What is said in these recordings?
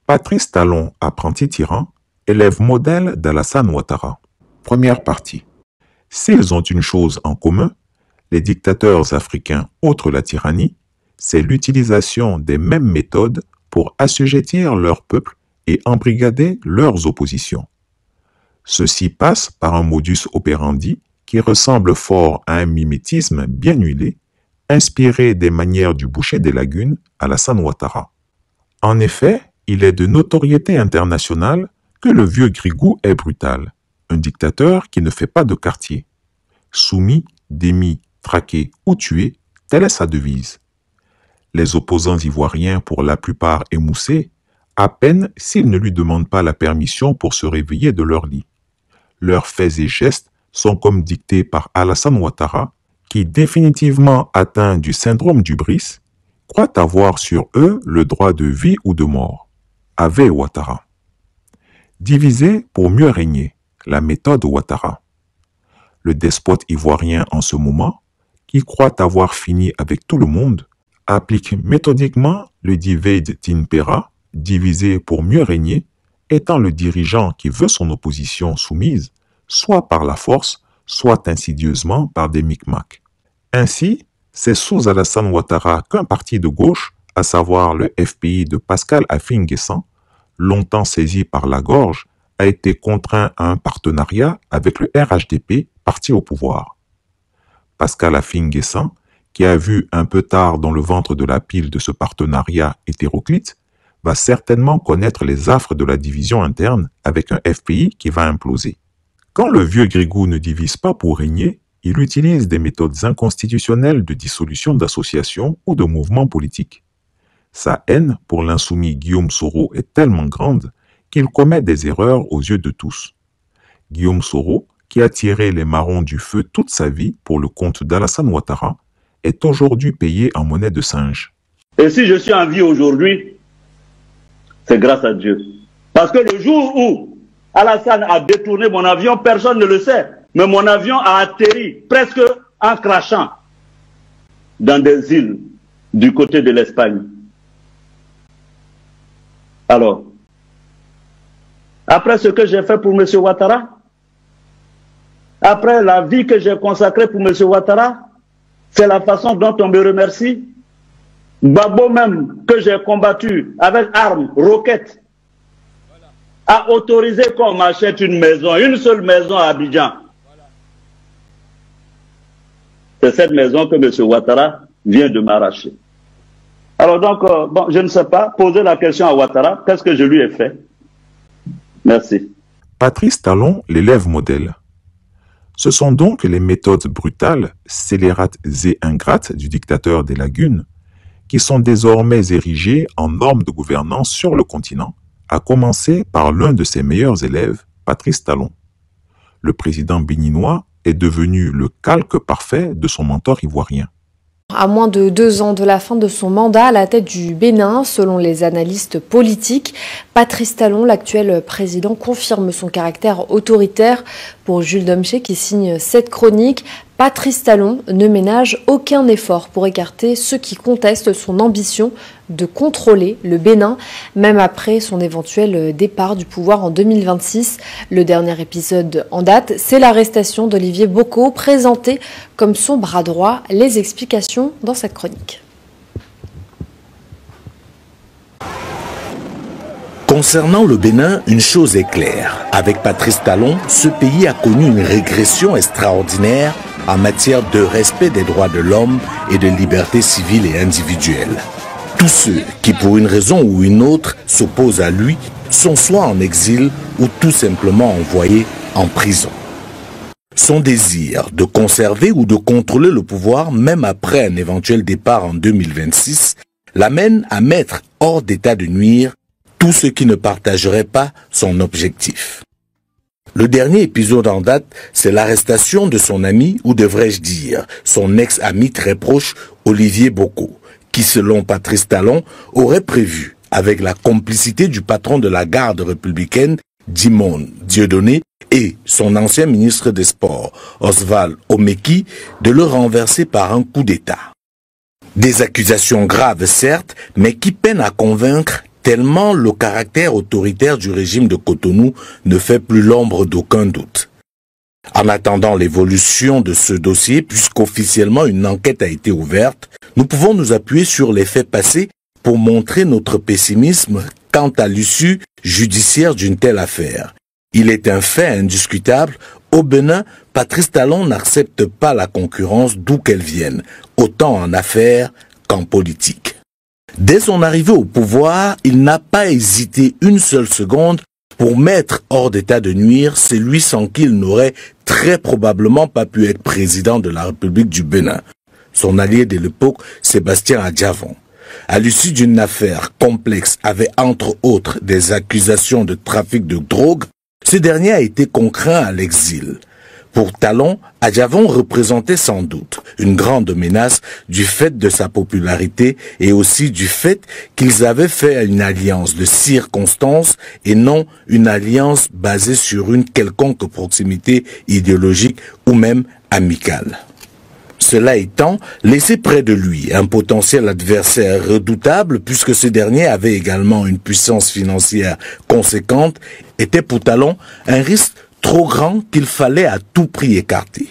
Patrice Talon, apprenti tyran, élève modèle d'Alassane Ouattara. Première partie. S'ils ont une chose en commun, les dictateurs africains outre la tyrannie, c'est l'utilisation des mêmes méthodes pour assujettir leur peuple et embrigader leurs oppositions. Ceci passe par un modus operandi qui ressemble fort à un mimétisme bien huilé, inspiré des manières du boucher des lagunes, Alassane Ouattara. En effet, il est de notoriété internationale que le vieux Grigou est brutal, un dictateur qui ne fait pas de quartier. Soumis, démis, traqué ou tué, telle est sa devise. Les opposants ivoiriens, pour la plupart émoussés, à peine s'ils ne lui demandent pas la permission pour se réveiller de leur lit. Leurs faits et gestes sont comme dictés par Alassane Ouattara, qui, définitivement atteint du syndrome d'Hubris, croit avoir sur eux le droit de vie ou de mort. Ave Ouattara. Diviser pour mieux régner, la méthode Ouattara. Le despote ivoirien en ce moment, qui croit avoir fini avec tout le monde, applique méthodiquement le divide d'Impera, diviser pour mieux régner, étant le dirigeant qui veut son opposition soumise, soit par la force, soit insidieusement par des micmacs. Ainsi, c'est sous Alassane Ouattara qu'un parti de gauche, à savoir le FPI de Pascal Affi-N'Guessan, longtemps saisi par la gorge, a été contraint à un partenariat avec le RHDP, parti au pouvoir. Pascal Affi-N'Guessan, qui a vu un peu tard dans le ventre de la pile de ce partenariat hétéroclite, va certainement connaître les affres de la division interne avec un FPI qui va imploser. Quand le vieux Grigou ne divise pas pour régner, il utilise des méthodes inconstitutionnelles de dissolution d'associations ou de mouvements politiques. Sa haine pour l'insoumis Guillaume Soro est tellement grande qu'il commet des erreurs aux yeux de tous. Guillaume Soro, qui a tiré les marrons du feu toute sa vie pour le compte d'Alassane Ouattara, est aujourd'hui payé en monnaie de singe. Et si je suis en vie aujourd'hui, c'est grâce à Dieu. Parce que le jour où Alassane a détourné mon avion, personne ne le sait. Mais mon avion a atterri presque en crachant dans des îles du côté de l'Espagne. Alors, après ce que j'ai fait pour M. Ouattara, après la vie que j'ai consacrée pour M. Ouattara, c'est la façon dont on me remercie. Babo même, que j'ai combattu avec armes, roquettes, a autorisé qu'on m'achète une maison, une seule maison à Abidjan. C'est cette maison que M. Ouattara vient de m'arracher. Alors donc, bon, je ne sais pas, poser la question à Ouattara, qu'est-ce que je lui ai fait? Merci. Patrice Talon, l'élève modèle. Ce sont donc les méthodes brutales, scélérates et ingrates du dictateur des lagunes qui sont désormais érigées en normes de gouvernance sur le continent, à commencer par l'un de ses meilleurs élèves, Patrice Talon. Le président béninois est devenu le calque parfait de son mentor ivoirien. À moins de 2 ans de la fin de son mandat à la tête du Bénin, selon les analystes politiques, Patrice Talon, l'actuel président, confirme son caractère autoritaire. Pour Jules Domché, qui signe cette chronique, Patrice Talon ne ménage aucun effort pour écarter ceux qui contestent son ambition de contrôler le Bénin, même après son éventuel départ du pouvoir en 2026. Le dernier épisode en date, c'est l'arrestation d'Olivier Bocco, présenté comme son bras droit. Les explications dans cette chronique. Concernant le Bénin, une chose est claire. Avec Patrice Talon, ce pays a connu une régression extraordinaire en matière de respect des droits de l'homme et de libertés civiles et individuelles. Tous ceux qui, pour une raison ou une autre, s'opposent à lui sont soit en exil ou tout simplement envoyés en prison. Son désir de conserver ou de contrôler le pouvoir, même après un éventuel départ en 2026, l'amène à mettre hors d'état de nuire tous ceux qui ne partageraient pas son objectif. Le dernier épisode en date, c'est l'arrestation de son ami, ou devrais-je dire, son ex-ami très proche, Olivier Bocco, qui, selon Patrice Talon, aurait prévu, avec la complicité du patron de la garde républicaine, Dimone Dieudonné, et son ancien ministre des Sports, Oswald Omeki, de le renverser par un coup d'État. Des accusations graves, certes, mais qui peinent à convaincre tellement le caractère autoritaire du régime de Cotonou ne fait plus l'ombre d'aucun doute. En attendant l'évolution de ce dossier, puisqu'officiellement une enquête a été ouverte, nous pouvons nous appuyer sur les faits passés pour montrer notre pessimisme quant à l'issue judiciaire d'une telle affaire. Il est un fait indiscutable, au Bénin, Patrice Talon n'accepte pas la concurrence d'où qu'elle vienne, autant en affaires qu'en politique. Dès son arrivée au pouvoir, il n'a pas hésité une seule seconde pour mettre hors d'état de nuire celui sans qui il n'aurait très probablement pas pu être président de la République du Bénin, son allié de l'époque, Sébastien Adjavon. À l'issue d'une affaire complexe avec entre autres des accusations de trafic de drogue, ce dernier a été contraint à l'exil. Pour Talon, Adjavon représentait sans doute une grande menace du fait de sa popularité et aussi du fait qu'ils avaient fait une alliance de circonstances et non une alliance basée sur une quelconque proximité idéologique ou même amicale. Cela étant, laisser près de lui un potentiel adversaire redoutable, puisque ce dernier avait également une puissance financière conséquente, était pour Talon un risque trop grand qu'il fallait à tout prix écarter.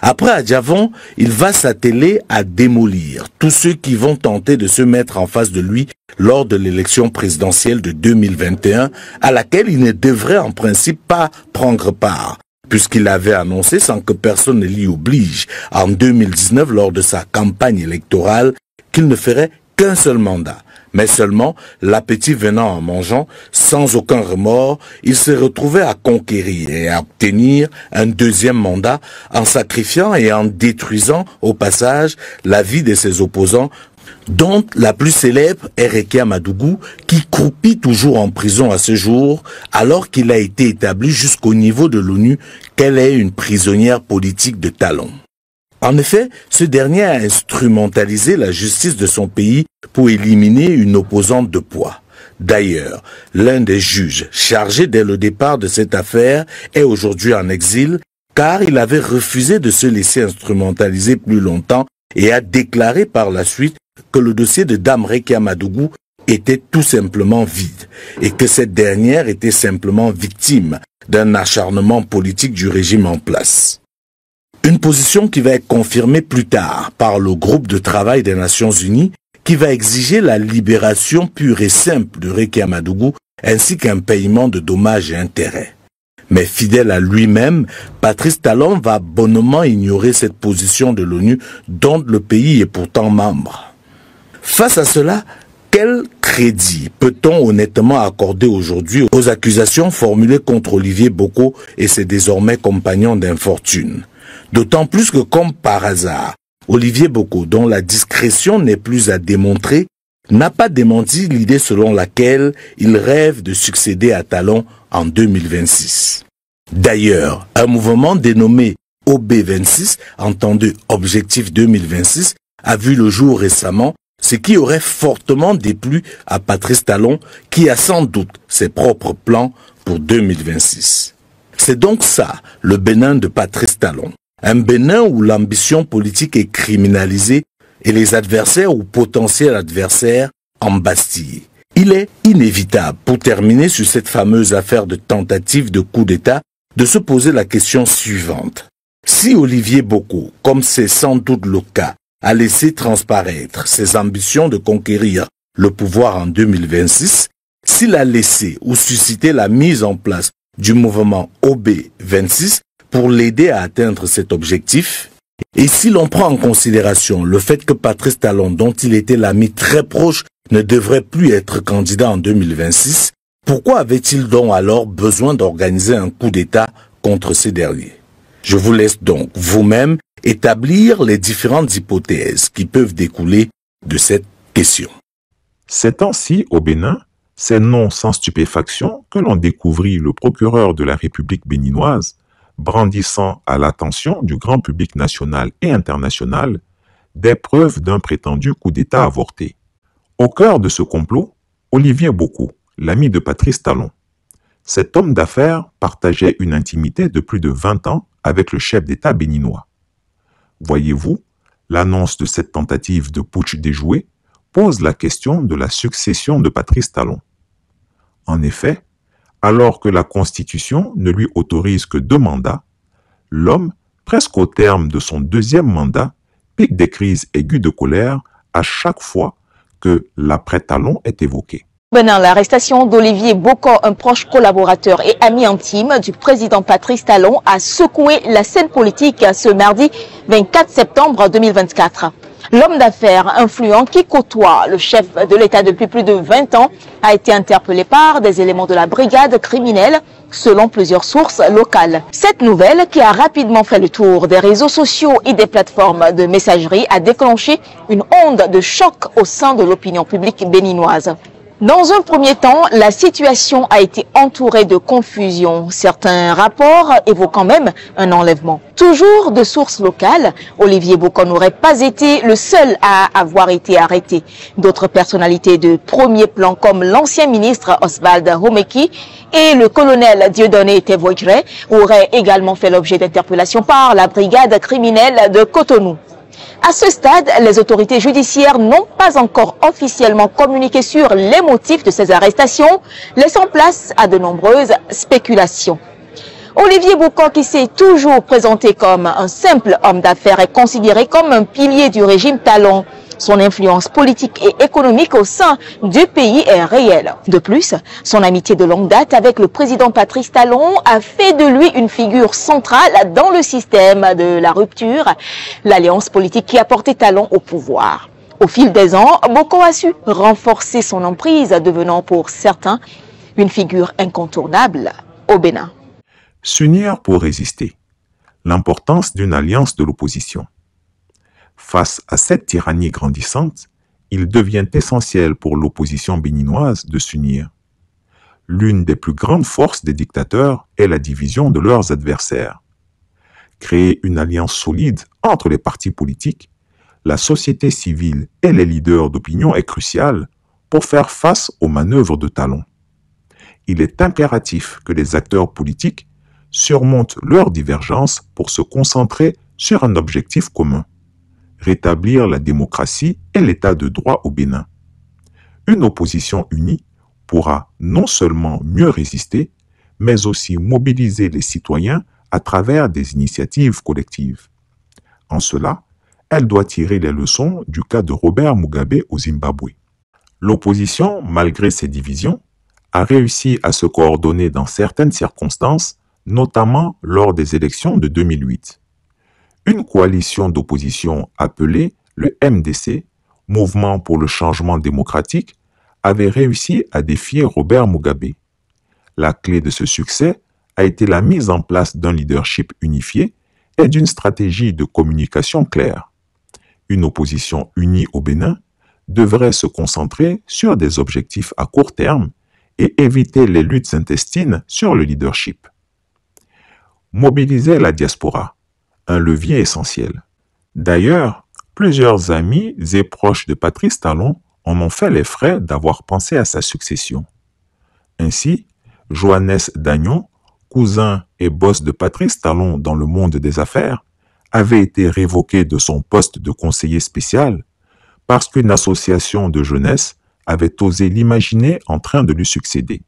Après Adjavon, il va s'atteler à démolir tous ceux qui vont tenter de se mettre en face de lui lors de l'élection présidentielle de 2021, à laquelle il ne devrait en principe pas prendre part, puisqu'il avait annoncé sans que personne ne l'y oblige en 2019 lors de sa campagne électorale qu'il ne ferait qu'un seul mandat. Mais seulement, l'appétit venant en mangeant, sans aucun remords, il se retrouvait à conquérir et à obtenir un deuxième mandat en sacrifiant et en détruisant au passage la vie de ses opposants, dont la plus célèbre est Rekia Madougou, qui croupit toujours en prison à ce jour, alors qu'il a été établi jusqu'au niveau de l'ONU qu'elle est une prisonnière politique de Talon. En effet, ce dernier a instrumentalisé la justice de son pays pour éliminer une opposante de poids. D'ailleurs, l'un des juges chargés dès le départ de cette affaire est aujourd'hui en exil, car il avait refusé de se laisser instrumentaliser plus longtemps et a déclaré par la suite que le dossier de Dame Rekia Madougou était tout simplement vide et que cette dernière était simplement victime d'un acharnement politique du régime en place. Une position qui va être confirmée plus tard par le groupe de travail des Nations Unies qui va exiger la libération pure et simple de Rekia Madougou ainsi qu'un paiement de dommages et intérêts. Mais fidèle à lui-même, Patrice Talon va bonnement ignorer cette position de l'ONU dont le pays est pourtant membre. Face à cela, quel crédit peut-on honnêtement accorder aujourd'hui aux accusations formulées contre Olivier Boko et ses désormais compagnons d'infortune? D'autant plus que, comme par hasard, Olivier Boko, dont la discrétion n'est plus à démontrer, n'a pas démenti l'idée selon laquelle il rêve de succéder à Talon en 2026. D'ailleurs, un mouvement dénommé OB26, entendu Objectif 2026, a vu le jour récemment, ce qui aurait fortement déplu à Patrice Talon, qui a sans doute ses propres plans pour 2026. C'est donc ça, le Bénin de Patrice Talon. Un Bénin où l'ambition politique est criminalisée et les adversaires ou potentiels adversaires embastillés. Il est inévitable, pour terminer sur cette fameuse affaire de tentative de coup d'État, de se poser la question suivante. Si Olivier Boko, comme c'est sans doute le cas, a laissé transparaître ses ambitions de conquérir le pouvoir en 2026, s'il a laissé ou suscité la mise en place du mouvement OB26 pour l'aider à atteindre cet objectif, et si l'on prend en considération le fait que Patrice Talon, dont il était l'ami très proche, ne devrait plus être candidat en 2026, pourquoi avait-il donc alors besoin d'organiser un coup d'État contre ces derniers? Je vous laisse donc vous-même établir les différentes hypothèses qui peuvent découler de cette question. Ces temps-ci, au Bénin, c'est non sans stupéfaction que l'on découvrit le procureur de la République béninoise brandissant à l'attention du grand public national et international des preuves d'un prétendu coup d'État avorté. Au cœur de ce complot, Olivier Boko, l'ami de Patrice Talon. Cet homme d'affaires partageait une intimité de plus de 20 ans avec le chef d'État béninois. Voyez-vous, l'annonce de cette tentative de putsch déjouée pose la question de la succession de Patrice Talon. En effet, alors que la Constitution ne lui autorise que 2 mandats, l'homme, presque au terme de son 2e mandat, pique des crises aiguës de colère à chaque fois que l'après-Talon est évoqué. Bénin, l'arrestation d'Olivier Bokor, un proche collaborateur et ami intime du président Patrice Talon, a secoué la scène politique ce mardi 24 septembre 2024. L'homme d'affaires influent qui côtoie le chef de l'État depuis plus de 20 ans a été interpellé par des éléments de la brigade criminelle, selon plusieurs sources locales. Cette nouvelle, qui a rapidement fait le tour des réseaux sociaux et des plateformes de messagerie, a déclenché une onde de choc au sein de l'opinion publique béninoise. Dans un premier temps, la situation a été entourée de confusion, certains rapports évoquant même un enlèvement. Toujours de sources locales, Olivier Bokor n'aurait pas été le seul à avoir été arrêté. D'autres personnalités de premier plan comme l'ancien ministre Oswald Homeki et le colonel Dieudonné Tevoidre auraient également fait l'objet d'interpellations par la brigade criminelle de Cotonou. À ce stade, les autorités judiciaires n'ont pas encore officiellement communiqué sur les motifs de ces arrestations, laissant place à de nombreuses spéculations. Olivier Bokor, qui s'est toujours présenté comme un simple homme d'affaires, est considéré comme un pilier du régime Talon. Son influence politique et économique au sein du pays est réelle. De plus, son amitié de longue date avec le président Patrice Talon a fait de lui une figure centrale dans le système de la rupture, l'alliance politique qui a porté Talon au pouvoir. Au fil des ans, Bokor a su renforcer son emprise, devenant pour certains une figure incontournable au Bénin. S'unir pour résister. L'importance d'une alliance de l'opposition. Face à cette tyrannie grandissante, il devient essentiel pour l'opposition béninoise de s'unir. L'une des plus grandes forces des dictateurs est la division de leurs adversaires. Créer une alliance solide entre les partis politiques, la société civile et les leaders d'opinion est crucial pour faire face aux manœuvres de Talon. Il est impératif que les acteurs politiques surmontent leurs divergences pour se concentrer sur un objectif commun: rétablir la démocratie et l'état de droit au Bénin. Une opposition unie pourra non seulement mieux résister, mais aussi mobiliser les citoyens à travers des initiatives collectives. En cela, elle doit tirer les leçons du cas de Robert Mugabe au Zimbabwe. L'opposition, malgré ses divisions, a réussi à se coordonner dans certaines circonstances, notamment lors des élections de 2008. Une coalition d'opposition appelée le MDC, Mouvement pour le changement démocratique, avait réussi à défier Robert Mugabe. La clé de ce succès a été la mise en place d'un leadership unifié et d'une stratégie de communication claire. Une opposition unie au Bénin devrait se concentrer sur des objectifs à court terme et éviter les luttes intestines sur le leadership. Mobiliser la diaspora, un levier essentiel. D'ailleurs, plusieurs amis et proches de Patrice Talon en ont fait les frais d'avoir pensé à sa succession. Ainsi, Johannes Dagnon, cousin et boss de Patrice Talon dans le monde des affaires, avait été révoqué de son poste de conseiller spécial parce qu'une association de jeunesse avait osé l'imaginer en train de lui succéder.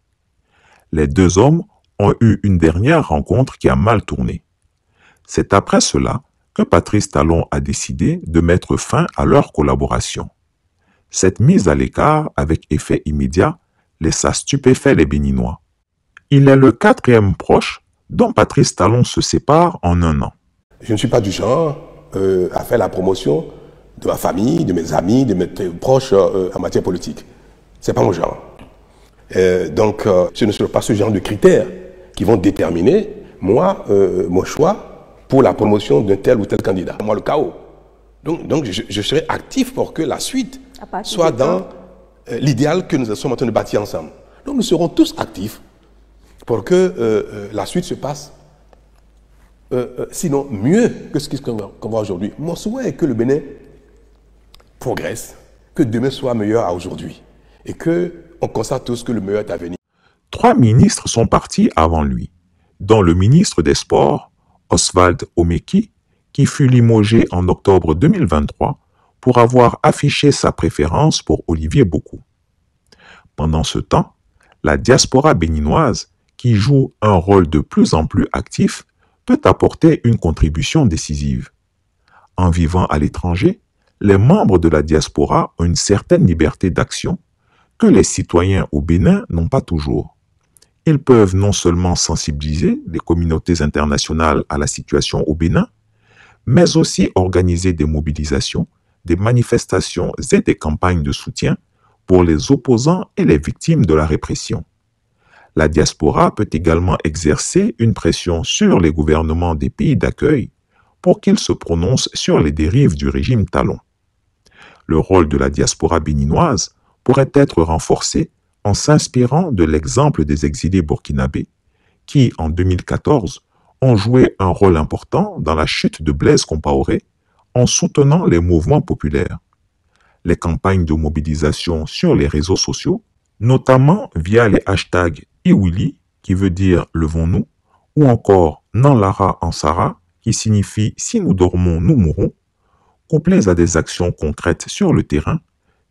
Les deux hommes ont eu une dernière rencontre qui a mal tourné. C'est après cela que Patrice Talon a décidé de mettre fin à leur collaboration. Cette mise à l'écart avec effet immédiat laissa stupéfait les Béninois. Il est le 4e proche dont Patrice Talon se sépare en 1 an. Je ne suis pas du genre à faire la promotion de ma famille, de mes amis, de mes proches en matière politique. Ce n'est pas mon genre. Donc, ce ne sont pas ce genre de critères qui vont déterminer, moi, mon choix pour la promotion d'un tel ou tel candidat. Moi, le chaos. Donc je serai actif pour que la suite soit dans l'idéal que nous sommes en train de bâtir ensemble. Donc, nous serons tous actifs pour que la suite se passe, sinon mieux que ce qu'on voit aujourd'hui. Mon souhait est que le Bénin progresse, que demain soit meilleur à aujourd'hui et qu'on constate tous que le meilleur est à venir. 3 ministres sont partis avant lui, dont le ministre des Sports, Oswald Homeki, qui fut limogé en octobre 2023 pour avoir affiché sa préférence pour Olivier Boku. Pendant ce temps, la diaspora béninoise, qui joue un rôle de plus en plus actif, peut apporter une contribution décisive. En vivant à l'étranger, les membres de la diaspora ont une certaine liberté d'action que les citoyens au Bénin n'ont pas toujours. Ils peuvent non seulement sensibiliser les communautés internationales à la situation au Bénin, mais aussi organiser des mobilisations, des manifestations et des campagnes de soutien pour les opposants et les victimes de la répression. La diaspora peut également exercer une pression sur les gouvernements des pays d'accueil pour qu'ils se prononcent sur les dérives du régime Talon. Le rôle de la diaspora béninoise pourrait être renforcé en s'inspirant de l'exemple des exilés burkinabés qui, en 2014, ont joué un rôle important dans la chute de Blaise Compaoré en soutenant les mouvements populaires. Les campagnes de mobilisation sur les réseaux sociaux, notamment via les hashtags Iwili, qui veut dire « Levons-nous », ou encore « Nanlara Ansara », qui signifie « Si nous dormons, nous mourrons », couplées à des actions concrètes sur le terrain,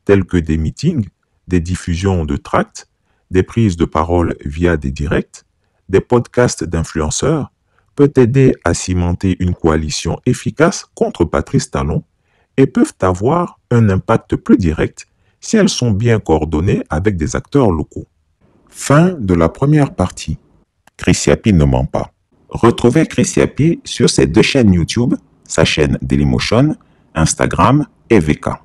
telles que des meetings, des diffusions de tracts, des prises de parole via des directs, des podcasts d'influenceurs, peut aider à cimenter une coalition efficace contre Patrice Talon et peuvent avoir un impact plus direct si elles sont bien coordonnées avec des acteurs locaux. Fin de la première partie. Chris Yapi ne ment pas. Retrouvez Chris Yapi sur ses deux chaînes YouTube, sa chaîne Dailymotion, Instagram et VK.